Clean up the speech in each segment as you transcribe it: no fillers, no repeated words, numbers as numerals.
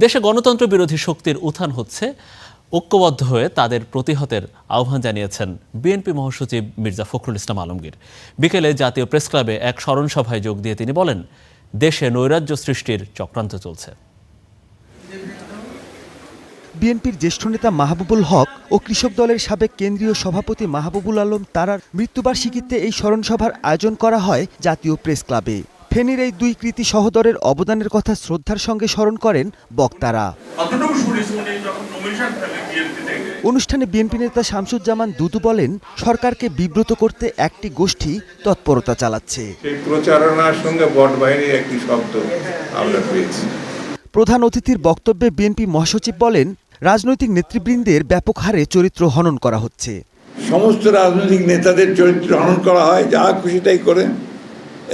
দেশে গণতন্ত্র বিরোধী শক্তির উত্থান হচ্ছে, ঐক্যবদ্ধ হয়ে তাদের প্রতিহতের আহ্বান জানিয়েছেন বিএনপি মহাসচিব মির্জা ফখরুল ইসলাম আলমগীর। বিকেলে জাতীয় প্রেসক্লাবে এক স্মরণ সভায় যোগ দিয়ে তিনি বলেন, দেশে নৈরাজ্য সৃষ্টির চক্রান্ত চলছে। বিএনপির জ্যেষ্ঠ নেতা মাহবুবুল হক ও কৃষক দলের সাবেক কেন্দ্রীয় সভাপতি মাহবুবুল আলম তারার মৃত্যুবার্ষিকীতে এই স্মরণ সভার আয়োজন করা হয় জাতীয় প্রেস ক্লাবে। ফেনীর এই দুই কৃতি সহোদরের অবদানের কথা শ্রদ্ধার সঙ্গে স্মরণ করেন বক্তারা। অনুষ্ঠানে বিএনপি নেতা শামসুজ্জামান দুদু বলেন, সরকারকে বিব্রত করতে একটি গোষ্ঠী তৎপরতা চালাচ্ছে। প্রচারণার সঙ্গে বট বাহিনীর একটি শব্দ আমরা পেয়েছি। প্রধান অতিথির বক্তব্যে বিএনপি মহাসচিব বলেন, রাজনৈতিক নেতৃবৃন্দের ব্যাপক হারে চরিত্র হনন করা হচ্ছে। সমস্ত রাজনৈতিক নেতাদের চরিত্র হনন করা হয়, যা খুশি তাই করে,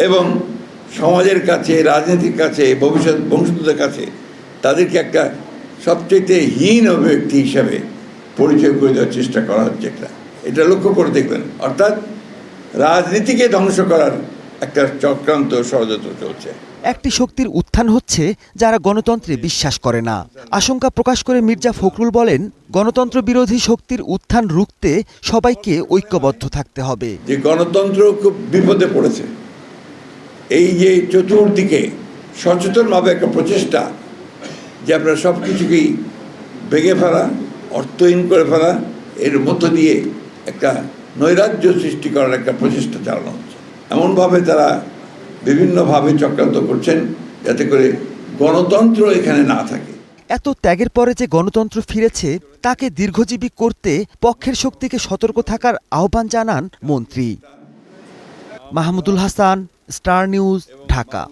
এবং সমাজের কাছে, রাজনীতির কাছে, ভবিষ্যৎ বংশধরদের কাছে তাদেরকে একটা সবচেয়ে হীন ব্যক্তি হিসাবে পরিচয় করে দেওয়ার চেষ্টা করা হচ্ছে। এটা লক্ষ্য করে দেখবেন, অর্থাৎ রাজনীতিকে ধ্বংস করার একটা চক্রান্ত ষড়যন্ত্র চলছে। একটি শক্তির উত্থান হচ্ছে যারা গণতন্ত্রে বিশ্বাস করে না। আশঙ্কা প্রকাশ করে মির্জা ফখরুল বলেন, গণতন্ত্র বিরোধী শক্তির উত্থান রুখতে সবাইকে ঐক্যবদ্ধ থাকতে হবে। যে গণতন্ত্র খুব বিপদে পড়েছে, এই যে চতুর্দিকে সচেতনভাবে একটা প্রচেষ্টা যে আপনারা সব কিছুকেই ভেঙে ফেলা, অর্থহীন করে ফেলা, এর মধ্য দিয়ে একটা নৈরাজ্য সৃষ্টি করার একটা প্রচেষ্টা চালানো হচ্ছে। এমনভাবে তারা বিভিন্নভাবে চক্রান্ত করছেন যাতে করে গণতন্ত্র এখানে না থাকে। এত ত্যাগের পরে যে গণতন্ত্র ফিরেছে তাকে দীর্ঘজীবী করতে পক্ষের শক্তিকে সতর্ক থাকার আহ্বান জানান মন্ত্রী। Mahmudul Hasan, star news, Dhaka.